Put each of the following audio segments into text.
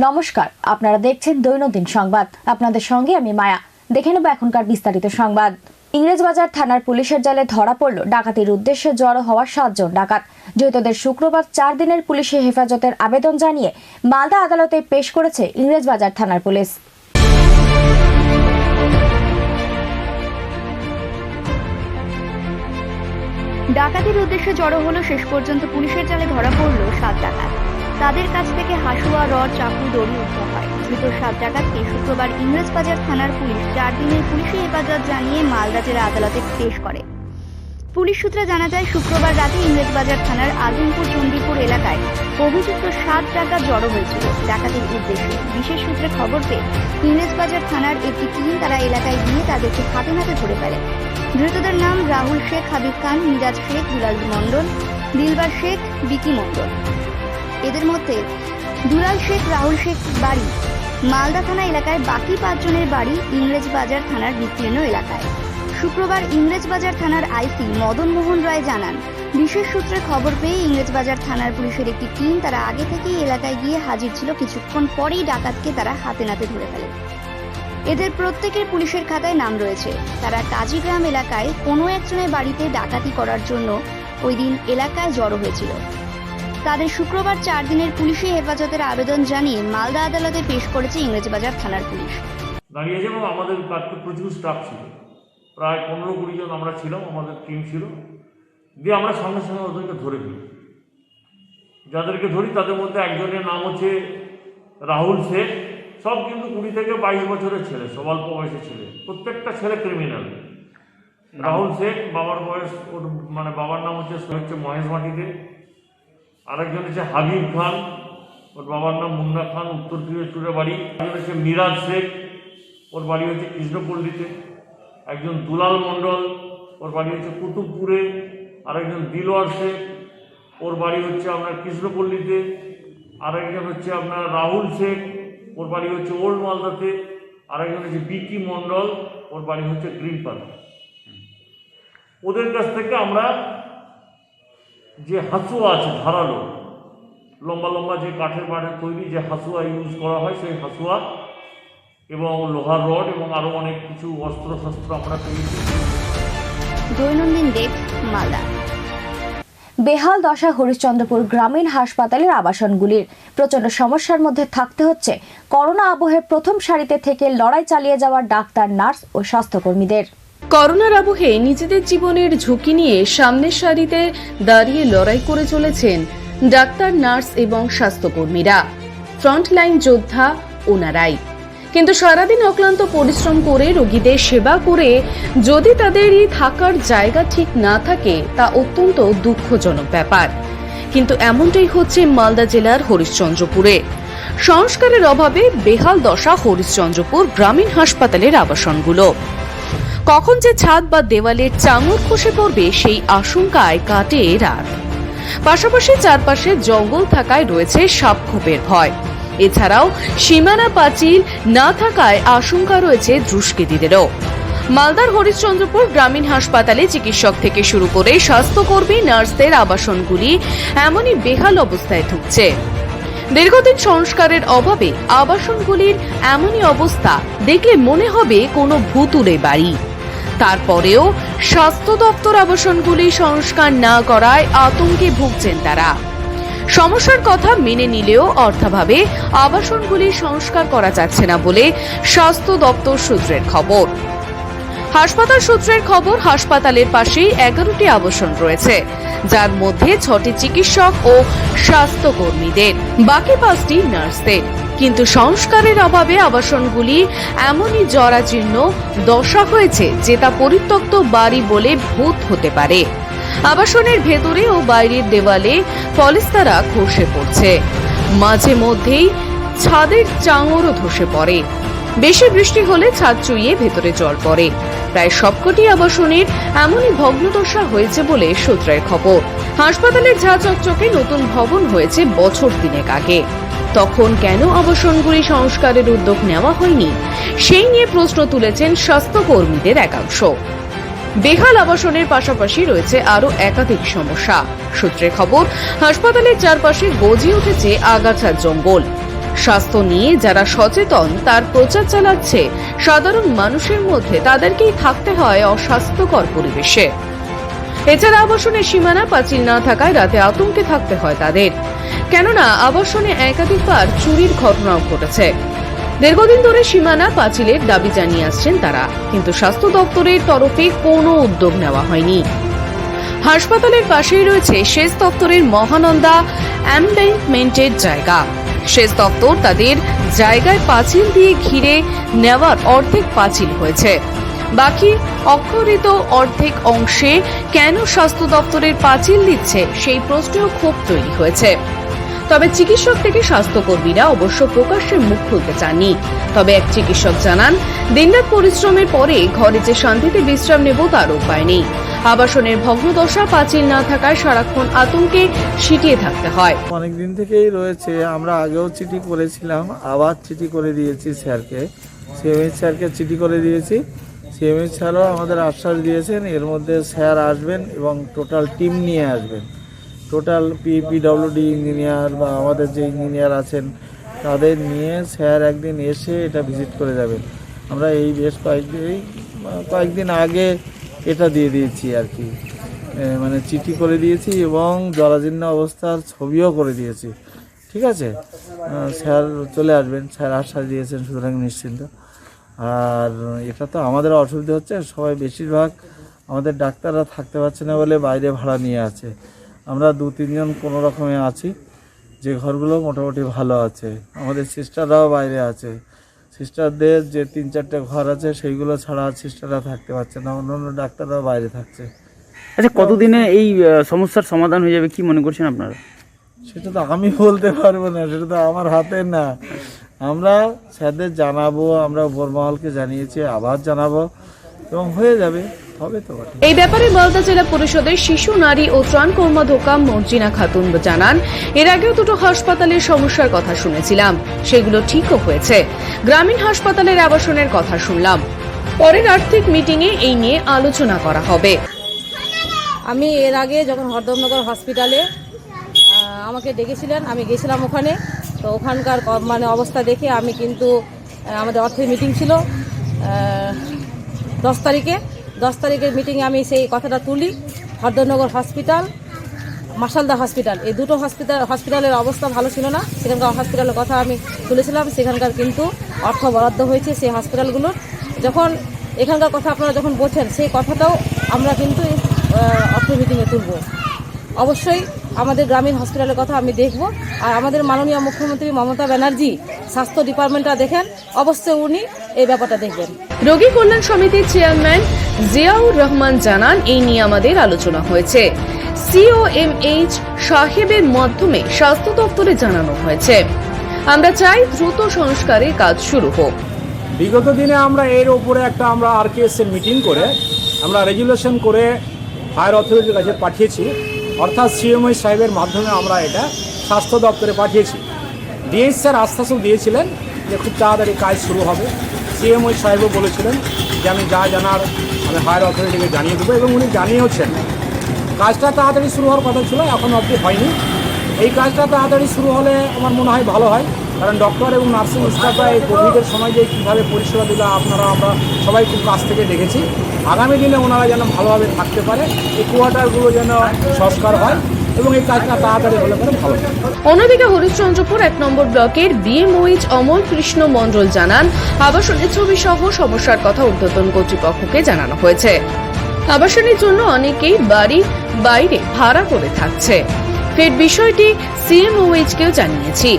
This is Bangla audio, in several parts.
নমস্কার, আপনারা দেখছেন দৈনন্দিন সংবাদ। আপনাদের সঙ্গে আমি মায়া। দেখে নেব এখনকার বিস্তারিত সংবাদ। ইংরেজবাজার থানার পুলিশের জালে ধরা পড়ল ডাকাতির উদ্দেশ্যে জড়ো হওয়া 7 জন ডাকাত। ধৃতদের শুক্রবার 4 দিনের পুলিশি হেফাজতের আবেদন জানিয়ে মালদা আদালতে পেশ করেছে ইংরেজবাজার থানার পুলিশ। ডাকাতির উদ্দেশ্যে জড়ো হলো শেষ পর্যন্ত পুলিশের জালে ধরা পড়ল 7 ডাকাত। তাদের কাছ থেকে হাসুয়া, রড, চাকু, দড়ি উদ্ধার হয়। ধৃত 7 ডাকাতকে শুক্রবার ইংরেজবাজার থানার পুলিশ 4 দিনের পুলিশি হেফাজত জানিয়ে মালদা জেলা আদালতে পেশ করে। পুলিশ সূত্রে জানা যায়, শুক্রবার রাতে ইংরেজবাজার থানার আজমপুর চণ্ডীপুর এলাকায় অভিযুক্ত 7 ডাকাত জড়ো হয়েছিল ডাকাতির উদ্দেশ্যে। বিশেষ সূত্রে খবর পেয়ে ইংরেজবাজার থানার একটি টিম তারা এলাকায় গিয়ে তাদেরকে হাতে নাতে ধরে ফেলে। ধৃতদের নাম রাহুল শেখ, হাবিব খান, মিরাজ শেখ, দুলাল মণ্ডল, দিলবার শেখ, বিকি মণ্ডল। এদের মধ্যে দুলাল শেখ, রাহুল শেখ বাড়ি মালদা থানা এলাকায়, বাকি 5 জনের বাড়ি ইংরেজবাজার থানার বিস্তীর্ণ এলাকায়। শুক্রবার ইংরেজবাজার থানার আইসি মদন মোহন রায় জানান, বিশেষ সূত্রে খবর পেয়ে ইংরেজবাজার থানার পুলিশের একটি টিম তারা আগে থেকেই এলাকায় গিয়ে হাজির ছিল। কিছুক্ষণ পরেই ডাকাতকে তারা হাতে নাতে ধরে ফেলে। এদের প্রত্যেকের পুলিশের খাতায় নাম রয়েছে। তারা কাজীগ্রাম এলাকায় কোনো একজনের বাড়িতে ডাকাতি করার জন্য ওই দিন এলাকায় জড়ো হয়েছিল। তাদের শুক্রবার 4 দিনের পুলিশি হেফাজতের আবেদন জানিয়ে মালদা আদালতে পেশ করেছে ইংরেজবাজার থানার পুলিশ। দাঁড়িয়েছে এবং আমাদের প্রচুর স্টাফ ছিল, প্রায় 15-20 জন আমরা ছিলাম, আমাদের টিম ছিল। দিয়ে আমরা সঙ্গে সঙ্গে ওদেরকে ধরে ফেলি। যাদেরকে ধরি তাদের মধ্যে একজনের নাম হচ্ছে রাহুল শেখ। সব কিন্তু 20 থেকে 22 বছরের ছেলে, সব অল্প বয়সের ছেলে। প্রত্যেকটা ছেলে ক্রিমিনাল। রাহুল শেখ বাবার বয়স, ওর বাবার নাম হচ্ছে মহেশ মাটিতে। আরেকজন হচ্ছে হাবিব খান, ওর বাবার নাম মুন্না খান, উত্তর দিনাজপুরের বাড়ি। একজন হচ্ছে মিরাজ শেখ, ওর বাড়ি হচ্ছে কৃষ্ণপল্লীতে। একজন দুলাল মণ্ডল, ওর বাড়ি হচ্ছে কুতুবপুরে। আরেকজন দিলওয়ার শেখ, ওর বাড়ি হচ্ছে আপনার কৃষ্ণপল্লীতে। আরেকজন হচ্ছে আপনার রাহুল শেখ, ওর বাড়ি হচ্ছে ওল্ড মালদাতে। আরেকজন হচ্ছে বিকি মণ্ডল, ওর বাড়ি হচ্ছে গ্রিনপাড়া। ওদের কাছ থেকে আমরা যে হাসুয়া আছে, ধারালো লম্বা লম্বা যে কাঠের তৈরি যে হাসুয়া ইউজ করা হয়, সেই হাসুয়া এবং লোহার রড এবং আরও অনেক কিছু অস্ত্রশস্ত্র আমরা পেয়েছি। দৈনন্দিন ডেস্ক, মালদা। বেহাল দশা হরিশ্চন্দ্রপুর গ্রামীণ হাসপাতালের আবাসনগুলির। প্রচন্ড সমস্যার মধ্যে থাকতে হচ্ছে করোনা আবহে প্রথম সারিতে থেকে লড়াই চালিয়ে যাওয়া ডাক্তার, নার্স ও স্বাস্থ্যকর্মীদের। করোনার আবহে নিজেদের জীবনের ঝুঁকি নিয়ে সামনের সারিতে দাঁড়িয়ে লড়াই করে চলেছেন ডাক্তার, নার্স এবং স্বাস্থ্যকর্মীরা। ফ্রন্টলাইন যোদ্ধা ওনারাই। কিন্তু সারাদিন অক্লান্ত পরিশ্রম করে রোগীদের সেবা করে যদি তাদেরই থাকার জায়গা ঠিক না থাকে, তা অত্যন্ত দুঃখজনক ব্যাপার। কিন্তু এমনটাই হচ্ছে মালদা জেলার হরিশ্চন্দ্রপুরে। সংস্কারের অভাবে বেহাল দশা হরিশ্চন্দ্রপুর গ্রামীণ হাসপাতালের আবাসনগুলো। কখন যে ছাদ বা দেওয়ালের চাঙড় খসে পড়বে সেই আশঙ্কায় কাটে রাত। পাশাপাশি চারপাশে জঙ্গল থাকায় রয়েছে সাপখোপের ভয়। এছাড়াও সীমানা পাঁচিল না থাকায় আশঙ্কা রয়েছে দুষ্কৃতীদেরও। মালদার হরিশ্চন্দ্রপুর গ্রামীণ হাসপাতালে চিকিৎসক থেকে শুরু করে স্বাস্থ্যকর্মী, নার্সদের আবাসনগুলি এমনই বেহাল অবস্থায় ঢুকছে। দীর্ঘদিন সংস্কারের অভাবে আবাসনগুলির এমনই অবস্থা দেখলে মনে হবে কোনো ভুতুড়ে বাড়ি। তারপরেও স্বাস্থ্য দপ্তর আবাসনগুলি সংস্কার না করায় আতঙ্কে ভুগছেন তারা। সমস্যার কথা মেনে নিলেও অর্থাভাবে আবাসনগুলি সংস্কার করা যাচ্ছে না বলে স্বাস্থ্য দপ্তর সূত্রের খবর। হাসপাতাল সূত্রের খবর, হাসপাতালের পাশেই 11টি আবাসন রয়েছে, যার মধ্যে 6টি চিকিৎসক ও স্বাস্থ্যকর্মীদের, বাকি 5টি নার্সদের। কিন্তু সংস্কারের অভাবে আবাসনগুলি এমনই জরাজীর্ণ দশা হয়েছে যে তা পরিত্যক্ত বাড়ি বলে ভূত হতে পারে। আবাসনের ভেতরে ও বাইরের দেওয়ালে পলিস্তারা খসে পড়ছে। মাঝে মধ্যেই ছাদের চাঙড়ও ধসে পড়ে। বেশি বৃষ্টি হলে ছাদ চুইয়ে ভেতরে জল পড়ে। প্রায় সবকটি আবাসনের এমনই ভগ্নদশা হয়েছে বলে সূত্রের খবর। হাসপাতালের ঝাঁ চকচকে নতুন ভবন হয়েছে বছর 3 আগে। তখন কেন আবাসনগুলি সংস্কারের উদ্যোগ নেওয়া হয়নি, সেই নিয়ে প্রশ্ন তুলেছেন স্বাস্থ্যকর্মীদের একাংশ। বেহাল আবাসনের পাশাপাশি রয়েছে আরো একাধিক সমস্যা। সূত্রে খবর, হাসপাতালের চারপাশে গজিয়ে উঠেছে আগাছার জঙ্গল। স্বাস্থ্য নিয়ে যারা সচেতন তার প্রচার চালাচ্ছে সাধারণ মানুষের মধ্যে, তাদেরকেই থাকতে হয় অস্বাস্থ্যকর পরিবেশে। এছাড়া আবাসনের সীমানা পাঁচিল না থাকায় রাতে আতঙ্কে থাকতে হয় তাদের, কেননা আবাসনে একাধিকবার চুরির ঘটনাও ঘটেছে। দীর্ঘদিন ধরে সীমানা পাঁচিলের দাবি জানিয়ে আসছেন তারা, কিন্তু স্বাস্থ্য দপ্তরের তরফে কোনো উদ্যোগ নেওয়া হয়নি। হাসপাতালের পাশেই রয়েছে সেচ দপ্তরের মহানন্দা এমবেঙ্কমেন্টের জায়গা। সেচ দপ্তর তাদের জায়গায় পাঁচিল দিয়ে ঘিরে নেওয়ার অর্ধেক পাঁচিল হয়েছে, বাকি অক্ষরিত অর্ধেক অংশে কেন স্বাস্থ্য দপ্তরের পাঁচিল দিচ্ছে সেই প্রশ্নেও ক্ষোভ তৈরি হয়েছে। তবে চিকিৎসক থেকে স্বাস্থ্যকর্মীরা অবশ্য প্রকাশ্যে মুখ খুলতে চাননি। তবে এক চিকিৎসক জানান, দিনরাত পরিশ্রমের পরে ঘরে যে শান্তিতে বিশ্রাম নেব তার উপায় নেই। আবাসনের ভগ্নদশা, পাঁচিল না থাকায় সারাক্ষণ আতঙ্কে সিটিয়ে থাকতে হয়। অনেক দিন থেকেই রয়েছে, আমরা আগেও চিঠি করেছিলাম, আবার চিঠি করে দিয়েছি স্যারকে, সিএমএইচ স্যারকে চিঠি করে দিয়েছি। সিএমএইচ স্যারও আমাদের আশ্বাস দিয়েছেন এর মধ্যে স্যার আসবেন এবং টোটাল টিম নিয়ে আসবেন। টোটাল পিডব্লিউডি ইঞ্জিনিয়ার বা আমাদের যে ইঞ্জিনিয়ার আছেন তাদের নিয়ে স্যার একদিন এসে এটা ভিজিট করে যাবেন। আমরা এই বেশ কয়েকদিন আগে এটা দিয়ে দিয়েছি আর কি, মানে চিঠি করে দিয়েছি এবং জরাজীর্ণ অবস্থার ছবিও করে দিয়েছি। ঠিক আছে, স্যার চলে আসবেন, স্যার আশ্বাস দিয়েছেন, সুতরাং নিশ্চিন্ত। আর এটা তো আমাদের অসুবিধা হচ্ছে, সবাই বেশিরভাগ আমাদের ডাক্তাররা থাকতে পারছে না বলে বাইরে ভাড়া নিয়ে আছে। আমরা 2-3 জন কোনো রকমে আছি, যে ঘরগুলো মোটামুটি ভালো আছে। আমাদের সিস্টাররাও বাইরে আছে, সিস্টারদের যে 3-4টে ঘর আছে সেইগুলো ছাড়া সিস্টাররা থাকতে পারছে না, অন্য ডাক্তাররাও বাইরে থাকছে। আচ্ছা, কতদিনে এই সমস্যার সমাধান হয়ে যাবে কি মনে করছেন আপনারা? সেটা তো আমি বলতে পারবো না, সেটা তো আমার হাতে না। আমরা স্যারদের জানাবো, আমরা উপরমহলকে জানিয়েছি, আবার জানাবো এবং হয়ে যাবে, হবে তো বটে। এই ব্যাপারে মালদা জেলা পরিষদের শিশু, নারী ও ত্রাণ কর্মাধ্যক্ষা মর্জিনা খাতুন জানান, এর আগেও দুটো হাসপাতালের সমস্যার কথা শুনেছিলাম, সেগুলো ঠিকও হয়েছে। গ্রামীণ হাসপাতালের আবাসনের কথা শুনলাম, পরের আর্থিক মিটিংয়ে এই নিয়ে আলোচনা করা হবে। আমি এর আগে যখন হরদমনগর হসপিটালে আমাকে ডেকেছিলেন, আমি গেছিলাম ওখানে। তো ওখানকার মানে অবস্থা দেখে আমি কিন্তু আমাদের অর্থের মিটিং ছিল 10 তারিখের মিটিংয়ে আমি সেই কথাটা তুলি। হরদমনগর হসপিটাল, মাসালদা হসপিটাল, এই দুটো হসপিটালের অবস্থা ভালো ছিল না। সেখানকার হসপিটালের কথা আমি তুলেছিলাম, সেখানকার কিন্তু অর্থ বরাদ্দ হয়েছে সেই হসপিটালগুলোর। যখন এখানকার কথা আপনারা যখন বলছেন, সেই কথাটাও আমরা কিন্তু অর্থ মিটিংয়ে তুলব। অবশ্যই আমাদের গ্রামীণ হসপিটালের কথা আমি দেখব। আর আমাদের মাননীয় মুখ্যমন্ত্রী মমতা ব্যানার্জি স্বাস্থ্য ডিপার্টমেন্টটা দেখেন, অবশ্যই উনি এই ব্যাপারটা দেখবেন। রোগী কল্যাণ সমিতির চেয়ারম্যান জিয়াউর রহমান জানান, এই নিয়ে আমাদের আলোচনা হয়েছে। সিওএমএইচ সাহেবের মাধ্যমে স্বাস্থ্য দপ্তরে জানানো হয়েছে। আমরা চাই দ্রুত সংস্কারের কাজ শুরু হোক। বিগত দিনে আমরা এর উপরে একটা আরকেএস এর মিটিং করে আমরা রেজুলেশন করে হায়ার অথরিটির কাছে পাঠিয়েছি, অর্থাৎ সিএমএইচ সাহেবের মাধ্যমে আমরা এটা স্বাস্থ্য দপ্তরে পাঠিয়েছি। ডিএইচ স্যার আশ্বাসও দিয়েছিলেন যে খুব তাড়াতাড়ি কাজ শুরু হবে। সিএমএইচ সাহেবও বলেছিলেন যে আমি যা জানার আমি হায়ার অথরিটিকে জানিয়ে দেবো, এবং উনি জানিয়েওছেন। কাজটা তাড়াতাড়ি শুরু হওয়ার কথা ছিল, এখন অবধি হয়নি। এই কাজটা তাড়াতাড়ি শুরু হলে আমার মনে হয় ভালো হয়, কারণ ডক্টর এবং নার্সিং স্টাফরা এই কোভিডের সময় যে কীভাবে পরিষেবা দিল আমরা সবাই খুব কাছ থেকে দেখেছি। আগামী দিনে ওনারা যেন ভালোভাবে থাকতে পারে, এই কোয়ার্টারগুলো যেন সংস্কার হয় এবং এই কাজটা তাড়াতাড়ি হলে পরে ভালো। অন্যদিকে হরিশ্চন্দ্রপুর 1 নম্বর ব্লকের বিএমওইচ অমল কৃষ্ণ মণ্ডল জানান, আবাসনের ছবি সহ সমস্যার কথা ঊর্ধ্বতন কর্তৃপক্ষকে জানানো হয়েছে। আবাসনের জন্য অনেকেই বাড়ি বাইরে ভাড়া করে থাকছে। ফের বিষয়টি সিএমওইচকেও জানিয়েছি।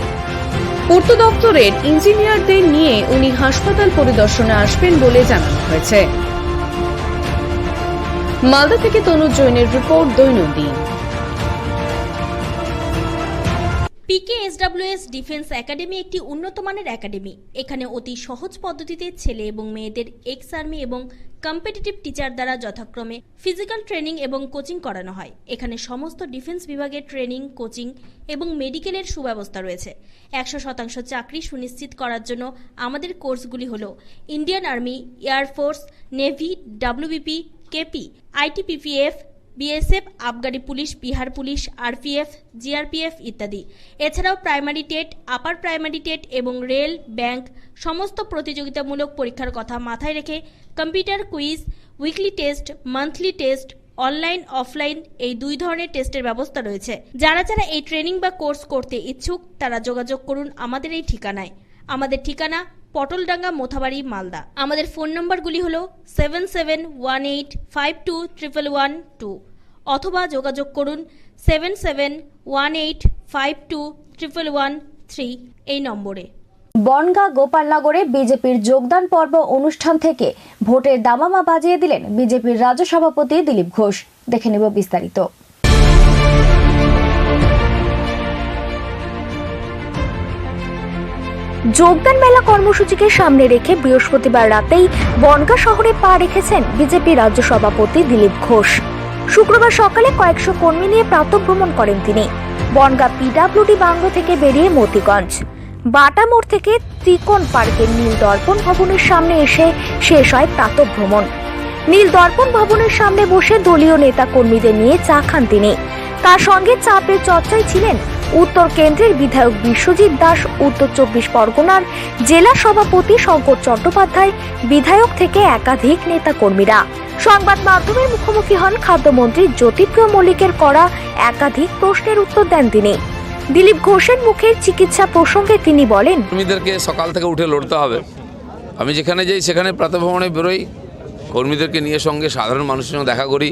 পূর্ত দপ্তরের ইঞ্জিনিয়ারদের নিয়ে উনি হাসপাতাল পরিদর্শনে আসবেন বলে জানানো হয়েছে। মালদা থেকে তনুজ জৈনের রিপোর্ট, দৈনন্দিন। পিকেএসডব্লিউএস ডিফেন্স একাডেমি একটি উন্নত মানের একাডেমি। এখানে অতি সহজ পদ্ধতিতে ছেলে এবং মেয়েদের এক্স আর্মি এবং কম্পিটিটিভ টিচার দ্বারা যথাক্রমে ফিজিক্যাল ট্রেনিং এবং কোচিং করানো হয়। এখানে সমস্ত ডিফেন্স বিভাগের ট্রেনিং, কোচিং এবং মেডিকেলের সুব্যবস্থা রয়েছে। 100% চাকরি সুনিশ্চিত করার জন্য আমাদের কোর্সগুলি হল Indian army, air force, navy, WBP, KP, ITPPF, BSF, আবগারি police, Bihar police, RPF, GRPF ইত্যাদি। এছাড়াও primary TET, upper primary TET এবং রেল, ব্যাংক সমস্ত প্রতিযোগিতামূলক পরীক্ষার কথা মাথায় রেখে computer quiz, weekly test, monthly test, online offline এই 2 ধরনের টেস্টের ব্যবস্থা রয়েছে। যারা এই ট্রেনিং বা কোর্স করতে ইচ্ছুক তারা যোগাযোগ করুন আমাদের এই ঠিকানায়। আমাদের ঠিকানা পটলডাঙ্গা, মোথাবাড়ি, মালদা। আমাদের ফোন নম্বরগুলি হলো 7718521112 অথবা যোগাযোগ করুন 7718521113 এই নম্বরে। বনগাঁ গোপালনগরে বিজেপির যোগদান পর্ব অনুষ্ঠান থেকে ভোটের দামামা বাজিয়ে দিলেন বিজেপির রাজ্য সভাপতি দিলীপ ঘোষ। দেখে নেব বিস্তারিত। যোগদান মেলা কর্মসূচিকে সামনে রেখে বৃহস্পতিবার রাতেই বনগাঁ শহরে পা রেখেছেন বিজেপি রাজ্য সভাপতি দিলীপ ঘোষ। শুক্রবার সকালে কয়েকশো কর্মী নিয়ে প্রাতঃভ্রমণ করেন তিনি। বনগাঁ পিডব্লিউডি বাংলো থেকে বেরিয়ে মতিগঞ্জ, বাটা মোড় থেকে ত্রিকোণ পার্কের নীল দর্পণ ভবনের সামনে এসে শেষ হয় প্রাতঃভ্রমণ। নীল দর্পণ ভবনের সামনে বসে দলীয় নেতা কর্মীদের নিয়ে চা খান তিনি। তার সঙ্গে চাপের চর্চায় ছিলেন উত্তর কেন্দ্রের বিধায়ক বিশ্বজিৎ দাস, উত্তর 24 পরগনার জেলা সভাপতি শঙ্কর চট্টোপাধ্যায়, বিধায়ক থেকে একাধিক নেতা কর্মীরা। সংবাদ মাধ্যমের মুখোমুখি হন খাদ্যমন্ত্রী জ্যোতিপ্রিয় মল্লিকের করা একাধিক প্রশ্নের উত্তর দেন তিনি। দিলীপ ঘোষের মুখে চিকিৎসা প্রসঙ্গে তিনি বলেন, কর্মীদেরকে সকাল থেকে উঠে লড়তে হবে। আমি যেখানে যাই সেখানে প্রাতঃভ্রমণে বেরোই, কর্মীদেরকে নিয়ে সঙ্গে সাধারণ মানুষের সঙ্গে দেখা করি,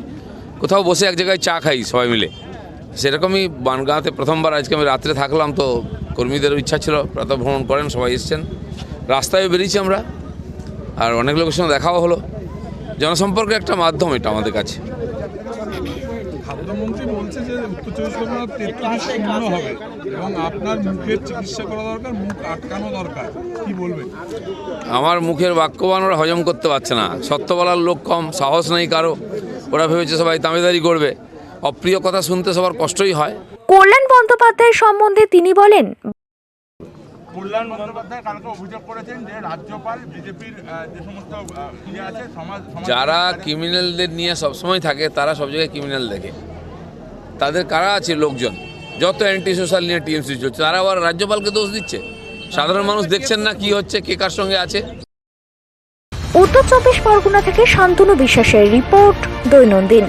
কোথাও বসে এক জায়গায় চা খাই সবাই মিলে। সেরকমই বনগাঁতে প্রথমবার আজকে আমি রাত্রে থাকলাম, তো কর্মীদেরও ইচ্ছা ছিল প্রাতঃভ্রমণ করেন, সবাই এসছেন। রাস্তায় বেরিয়েছি আমরা, আর অনেক লোকের সঙ্গে দেখাও হলো। জনসম্পর্কের একটা মাধ্যম এটা আমাদের কাছে। খাদ্যমন্ত্রী বলছে যে উত্তর 24 পরগনা 43 শূন্য হবে এবং আপনার মুখের চিকিৎসা করা দরকার, মুখ আটকানো দরকার, কি বলবেন? আমার মুখের বাক্যবান ওরা হজম করতে পারছে না। সত্য বলার লোক কম, সাহস নেই কারো। ওরা ভেবেছে সবাই দামেদারি করবে। অপ্রিয় কথা শুনতে সবার কষ্টই হয়। কল্যাণ বন্দ্যোপাধ্যায়ের সম্বন্ধে তিনি বলেন, কল্যাণ বন্দ্যোপাধ্যায় কালকে অভিযোগ করেছেন যে রাজ্যপাল বিজেপির যে সমস্ত আছে সমাজ যারা ক্রিমিনালদের নিয়ে সবসময় থাকে তারা সব জায়গায় ক্রিমিনাল দেখে। তাদের কারা আছে লোকজন, যত অ্যান্টি সোশ্যাল নিয়ে টিএমসি চলছে, তারা আবার রাজ্যপালকে দোষ দিচ্ছে। সাধারণ মানুষ দেখছেন না কি হচ্ছে, কে কার সঙ্গে আছে। উত্তর 24 পরগনা থেকে শান্তনু বিশ্বাসের রিপোর্ট, দৈনন্দিন।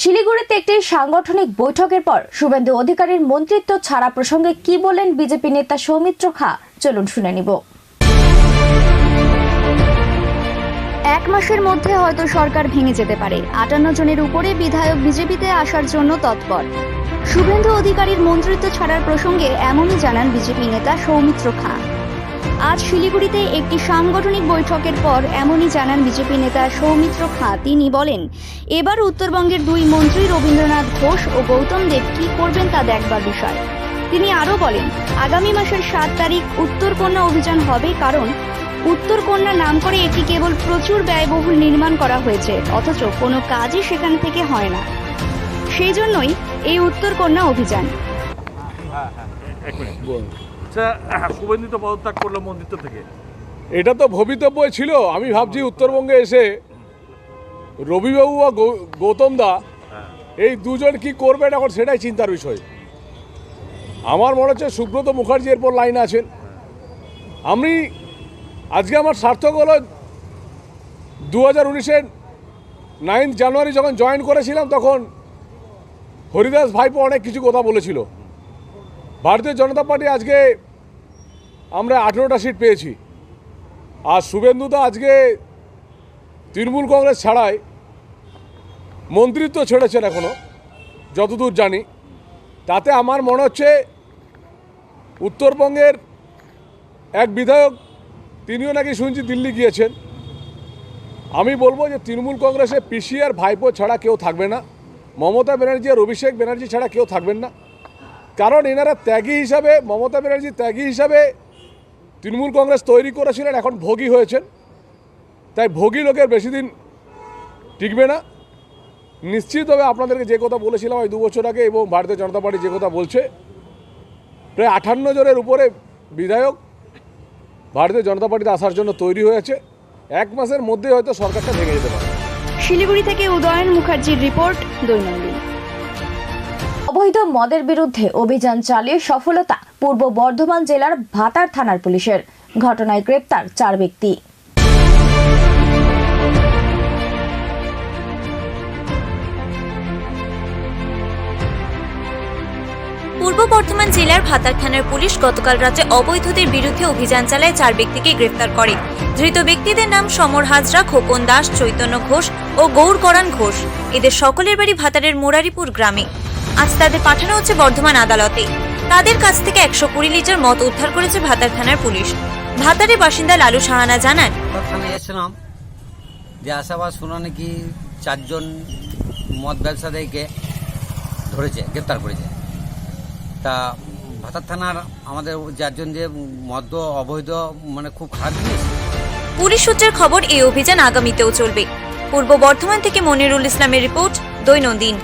শিলিগুড়িতে একটি সাংগঠনিক বৈঠকের পর শুভেন্দু অধিকারীর মন্ত্রিত্ব ছাড়া প্রসঙ্গে কি বলেন বিজেপি নেতা সৌমিত্র খাঁ, চলুন শুনে নিব। 1 মাসের মধ্যে হয়তো সরকার ভেঙে যেতে পারে। 58 জনের উপরে বিধায়ক বিজেপিতে আসার জন্য তৎপর। শুভেন্দু অধিকারীর মন্ত্রিত্ব ছাড়ার প্রসঙ্গে এমনই জানান বিজেপি নেতা সৌমিত্র খাঁ। আজ শিলিগুড়িতে একটি সাংগঠনিক বৈঠকের পর এমনই জানান বিজেপি নেতা সৌমিত্র খাঁ। তিনি বলেন, এবার উত্তরবঙ্গের 2 মন্ত্রী রবীন্দ্রনাথ ঘোষ ও গৌতম দেব কি করবেন তা দেখবার বিষয়। তিনি আরও বলেন, আগামী মাসের 7 তারিখ উত্তরকন্যা অভিযান হবে, কারণ উত্তরকন্যা নাম করে এটি কেবল প্রচুর ব্যয়বহুল নির্মাণ করা হয়েছে, অথচ কোনো কাজই সেখান থেকে হয় না। সেই জন্যই এই উত্তরকন্যা অভিযান। শুভেন্দু তো পদত্যাগ করলো মন্ত্রিত্ব থেকে। এটা তো ভবিতব্যই ছিল। আমি ভাবছি উত্তরবঙ্গে এসে রবিবাবু বা গৌতম দা এই দুজন কি করবেন এখন সেটাই চিন্তার বিষয়। আমার মনে হচ্ছে সুব্রত মুখার্জি এরপর লাইনে আছেন। আমি আজকে আমার সার্থক হলো 2019-এর 9 জানুয়ারি যখন জয়েন করেছিলাম, তখন হরিদাস ভাইপো অনেক কিছু কথা বলেছিল। ভারতীয় জনতা পার্টি আজকে আমরা 18টা সিট পেয়েছি। আর শুভেন্দু তো আজকে তৃণমূল কংগ্রেস ছাড়াই মন্ত্রিত্ব ছেড়েছেন এখনও, যতদূর জানি। তাতে আমার মনে হচ্ছে উত্তরবঙ্গের এক বিধায়ক, তিনিও নাকি শুনছি দিল্লি গিয়েছেন। আমি বলবো যে তৃণমূল কংগ্রেসে পিসি আর ভাইপো ছাড়া কেউ থাকবে না, মমতা ব্যানার্জি আর অভিষেক ব্যানার্জি ছাড়া কেউ থাকবেন না। কারণ এনারা ত্যাগী হিসাবে, মমতা ব্যানার্জি ত্যাগী হিসাবে তৃণমূল কংগ্রেস তৈরি করেছিলেন, এখন ভোগী হয়েছেন। তাই ভোগী লোকের বেশি দিন টিকবে না। নিশ্চিতভাবে আপনাদেরকে যে কথা বলেছিলাম এই 2 বছর আগে, এবং ভারতীয় জনতা পার্টি যে কথা বলছে, প্রায় 58 জনের উপরে বিধায়ক ভারতীয় জনতা পার্টিতে আসার জন্য তৈরি হয়েছে। 1 মাসের মধ্যে হয়তো সরকারটা ভেঙে যেতে পারে। শিলিগুড়ি থেকে উদয়ন মুখার্জির রিপোর্ট, দৈনন্দিন। অবৈধ মদের বিরুদ্ধে অভিযান চালিয়ে সফলতা পূর্ব বর্ধমান জেলার ভাতার থানার পুলিশের। ঘটনায় গ্রেপ্তার 4 ব্যক্তি। পূর্ব বর্ধমান জেলার ভাতার থানার পুলিশ গতকাল রাতে অবৈধদের বিরুদ্ধে অভিযান চালায় 4 ব্যক্তিকে গ্রেফতার করে। ধৃত ব্যক্তিদের নাম সমর হাজরা, খোকন দাস, চৈতন্য ঘোষ ও গৌরকরণ ঘোষ। এদের সকলের বাড়ি ভাতারের মোরারিপুর গ্রামে। আজ তাদের পাঠানো হচ্ছে বর্ধমান আদালতে। তাদের কাছ থেকে 120 লিটার মদ উদ্ধার করেছে ভাতার থানার পুলিশ। ভাতারের বাসিন্দা লালু সাহানা জানান, থানায় এসেছিলাম যে আশাবাদ শোনা নাকি 4 জন মদ ব্যবসায়ীকে ধরেছে, গ্রেপ্তার করেছে। তা ভাতার থানার আমাদের 4 জন যে মদ্য অবৈধ মানে খুব খারাপ জিনিস। পুলিশ সূত্রের খবর, এই অভিযান আগামীতেও চলবে। পূর্ব বর্ধমান থেকে মনিরুল ইসলামের রিপোর্ট, দৈনন্দিন।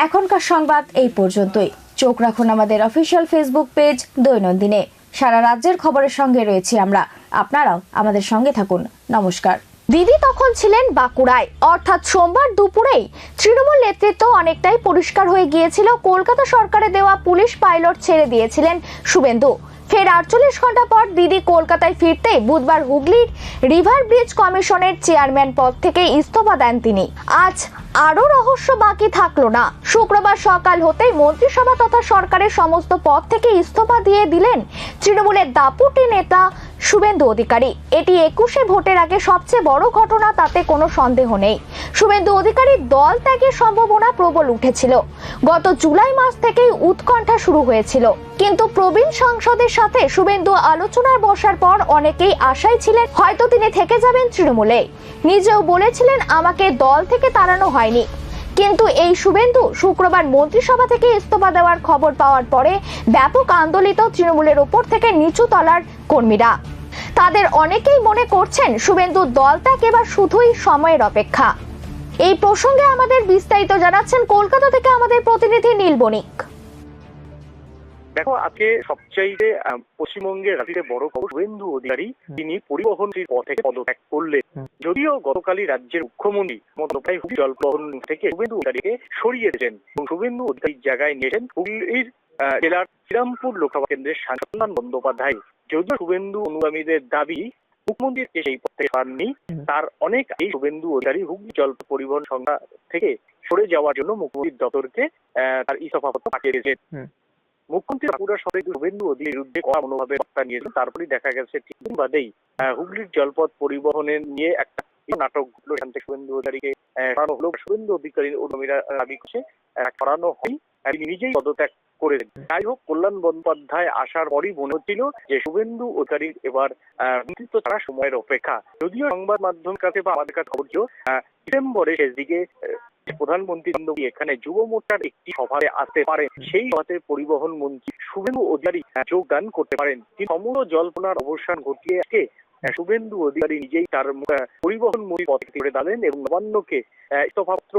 এখনকার সংবাদ এই পর্যন্তই। চোখ রাখুন আমাদের অফিসিয়াল ফেসবুক পেজ দৈনন্দিনে। সারা রাজ্যের খবরের সঙ্গে রয়েছি আমরা, আপনারাও আমাদের সঙ্গে থাকুন। নমস্কার। দিদি তখন ছিলেন বাঁকুড়ায়, অর্থাৎ সোমবার দুপুরেই তৃণমূল নেতৃত্ব অনেকটাই পরিষ্কার হয়ে গিয়েছিল। কলকাতা সরকারের দেওয়া পুলিশ পাইলট ছেড়ে দিয়েছিলেন শুভেন্দু। ফের 48 ঘন্টা পর দিদি কলকাতায় ফিরতে বুধবার হুগলির রিভার ব্রিজ কমিশনের চেয়ারম্যান পদ থেকে ইস্তফা দেন তিনি। আজ আরও রহস্য বাকি থাকলো না। শুক্রবার সকাল হতেই মন্ত্রিসভা তথা সরকারের সমস্ত পদ থেকে ইস্তফা দিয়ে দিলেন তৃণমূলের দাপুটে নেতা শুভেন্দু অধিকারী। এটি 21শে ভোটের আগে সবচেয়ে বড় ঘটনা, তাতে কোনো সন্দেহ নেই। শুভেন্দু অধিকারীর দল ত্যাগের সম্ভাবনা প্রবল উঠেছিল। গত জুলাই মাস থেকেই উৎকণ্ঠা শুরু হয়েছিল, কিন্তু প্রবীণ সাংসদের সাথে শুভেন্দু আলোচনায় বসার পর অনেকেই আশায় ছিলেন হয়তো তিনি থেকে যাবেন তৃণমূলে। নিজেও বলেছিলেন আমাকে দল থেকে তাড়ানো হয়নি। কিন্তু এই শুভেন্দু শুক্রবার মন্ত্রিসভা থেকে ইস্তফা দেওয়ার খবর পাওয়ার পরে ব্যাপক আন্দোলিত তৃণমূলের উপর থেকে নিচু তলার কর্মীরা। তাদের অনেকেই মনে করছেন শুভেন্দু দল ত্যাগ এবার শুধুই সময়ের অপেক্ষা। এই প্রসঙ্গে আমাদের বিস্তারিত জানাচ্ছেন কলকাতা থেকে আমাদের প্রতিনিধি নীল বণিক। দেখো, আজকে সবচাইতে পশ্চিমবঙ্গের রাজনীতিতে বড় খবর, শুভেন্দু অধিকারী তিনি পরিবহনটির পদ থেকে পদত্যাগ করলেন। যদিও গতকালই রাজ্যের মুখ্যমন্ত্রী মমতা হুগলি জলপরিবহন থেকে শুভেন্দু অধিকারীকে সরিয়ে দিয়েছেন এবং শুভেন্দু অধিকারীর জায়গায় নিয়েছেন হুগলির জেলার শ্রীরামপুর লোকসভা কেন্দ্রের সাংসদ কল্যাণ বন্দ্যোপাধ্যায়। যদিও শুভেন্দু অনুগামীদের দাবি মুখ্যমন্ত্রীকে সেই পদ থেকে সরাননি, তার অনেক এই শুভেন্দু অধিকারী হুগলি জল পরিবহন সংস্থা থেকে সরে যাওয়ার জন্য মুখ্যমন্ত্রীর দপ্তরকে তার ইস্তফাপত্র পাঠিয়ে দিয়েছেন। মুখ্যমন্ত্রী বাঁকুড়া শহরে শুভেন্দু অধিকারীর বিরুদ্ধে কড়া মনোভাবের বার্তা নিয়েছেন। তারপরেই দেখা গেছে ঠিক দিন বাদেই হুগলির জলপথ পরিবহনের নিয়ে একটা নাটক ঘটলো। এখান থেকে শুভেন্দু অধিকারীকে সরানো হলো। শুভেন্দু অধিকারীর অনুগামীরা দাবি করছে সরানো হয়, তিনি নিজেই পদত্যাগ করেছেন। যাই হোক, কল্যাণ বন্দ্যোপাধ্যায় আসার পরই মনে হচ্ছিল যে শুভেন্দু অধিকারীর এবার নেতৃত্ব ছাড়া সময়ের অপেক্ষা। যদিও সংবাদ মাধ্যমের কাছে বা আমাদের কাছে খবর ছিল ডিসেম্বরের শেষ দিকে প্রধানমন্ত্রী এখানে যুব মোর্চার একটি সভায় আসতে পারেন। সেই সভাতে পরিবহন মন্ত্রী শুভেন্দু অধিকারী যোগদান করতে পারেন। তিনি সমগ্র জল্পনার অবসান ঘটিয়ে আজকে শুভেন্দু অধিকারী নিজেই তার পরিবহন মন্ত্রী পদ থেকে দাঁড়ালেন এবং নবান্নকে ইস্তফাপত্র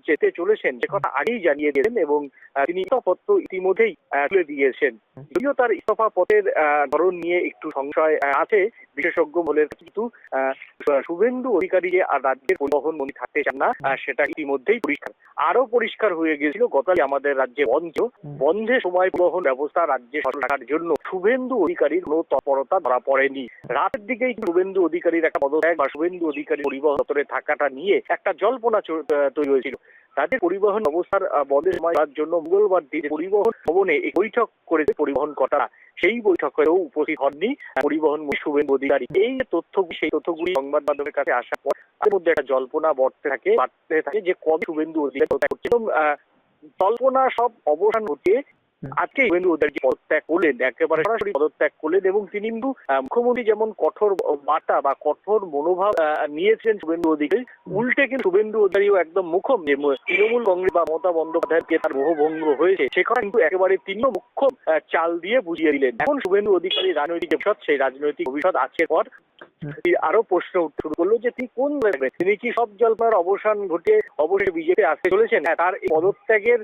যেতে চলেছেন যে কথা আগেই জানিয়ে দিলেন এবং তিনি ইস্তফাপত্র ইতিমধ্যেই তুলে দিয়েছেন। যদিও তার ইস্তফা পত্রের ধরন নিয়ে একটু সংশয় আছে বিশেষজ্ঞ বলে, কিন্তু শুভেন্দু অধিকারী যে আর রাজ্যের পরিবহন মন্ত্রী থাকতে চান না সেটা ইতিমধ্যেই পরিষ্কার। আরো পরিষ্কার হয়ে গিয়েছিল গতকাল আমাদের রাজ্যে বন্ধে সময় পরিবহন ব্যবস্থা রাজ্যে সচল রাখার জন্য শুভেন্দু অধিকারীর কোনো তৎপরতা ধরা পড়েনি। রাতের দিকেই শুভেন্দু অধিকারীর একটা পদত্যাগ বা শুভেন্দু অধিকারী পরিবহন দপ্তরে থাকাটা নিয়ে একটা জল্পনা তৈরি হয়েছিল। তাদের পরিবহন অবস্থার বন্ধের সময় জন্য মঙ্গলবার দিন পরিবহন ভবনে এক বৈঠক করেছে পরিবহন কর্তারা। সেই বৈঠকেও উপস্থিত হননি পরিবহন মন্ত্রী শুভেন্দু অধিকারী। এই সেই তথ্যগুলি সংবাদ মাধ্যমের কাছে আসার পর তার মধ্যে একটা জল্পনা বাড়তে থাকে যে কবে শুভেন্দু অধিকারী জল্পনা সব অবসান ঘটিয়ে আজকে শুভেন্দু অধিকারী পদত্যাগ করলেন, একেবারে সরাসরি পদত্যাগ করলেন এবং তিনি কিন্তু মুখ্যমন্ত্রী যেমন কঠোর বার্তা বা কঠোর মনোভাব নিয়েছেন শুভেন্দু অধিকারী, উল্টে কিন্তু শুভেন্দু অধিকারীও একদম মুখ্যম যে তৃণমূল কংগ্রেস বা মমতা বন্দ্যোপাধ্যায়কে তার মোহভঙ্গ হয়েছে সে কথা কিন্তু একেবারে তিনিও মুখ্যম চাল দিয়ে বুঝিয়ে দিলেন। এখন শুভেন্দু অধিকারী রাজনৈতিক ভবিষ্যৎ, সেই রাজনৈতিক ভবিষ্যৎ আজকের পর আরো প্রশ্ন উঠতে শুরু করলো যে তিনি কোন দলে থাকবেন? তিনি কি সব জল্পনার অবসান ঘটিয়ে অবশেষে বিজেপি আসতে চলেছেন? হ্যাঁ, তার এই পদত্যাগের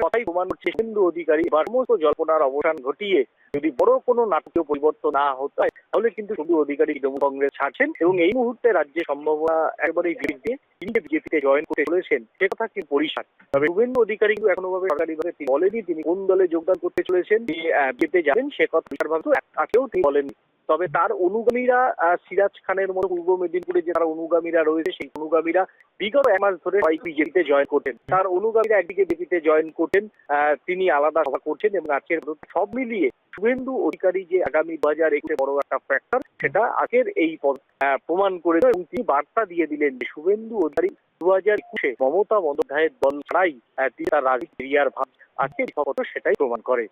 কথাই প্রমাণ করছে শুভেন্দু অধিকারী বা সমস্ত জল্পনার অবসান ঘটিয়ে যদি বড় কোনো নাটকীয় পরিবর্তন না হতে হয় তাহলে কিন্তু শুধু অধিকারী তৃণমূল কংগ্রেস ছাড়ছেন এবং এই মুহূর্তে রাজ্যে সম্ভাবনা একেবারেই বিরুদ্ধে তিনি যে বিজেপিতে জয়েন করতে চলেছেন সে কথা কিন্তু পরিষ্কার। তবে শুভেন্দু অধিকারী কিন্তু এখনো ভাবে সরকারিভাবে তিনি বলেনি তিনি কোন দলে যোগদান করতে চলেছেন, তিনি বিজেপিতে যাবেন সে কথা পরিষ্কারভাবে আগেও তিনি বলেননি। তবে তার অনুগামীরা সিরাজ খানের মতো পূর্ব মেদিনীপুরে যে তার অনুগামীরা রয়েছে সেই অনুগামীরা বিগত 1 মাস ধরে বিজেপিতে জয়েন করতেন। তার অনুগামীরা একদিকে বিজেপিতে জয়েন করতেন, তিনি আলাদা সভা করছেন এবং আজকের সব মিলিয়ে শুভেন্দু অধিকারী যে আগামী 2021 বড় একটা ফ্যাক্টর সেটা আজকের এই প্রমাণ করে এবং তিনি বার্তা দিয়ে দিলেন যে শুভেন্দু অধিকারী 2021 মমতা বন্দ্যোপাধ্যায়ের দল ছাড়াই তিনি তার রাজনীতি ক্যারিয়ার ভাব আজকের খবর সেটাই প্রমাণ করে।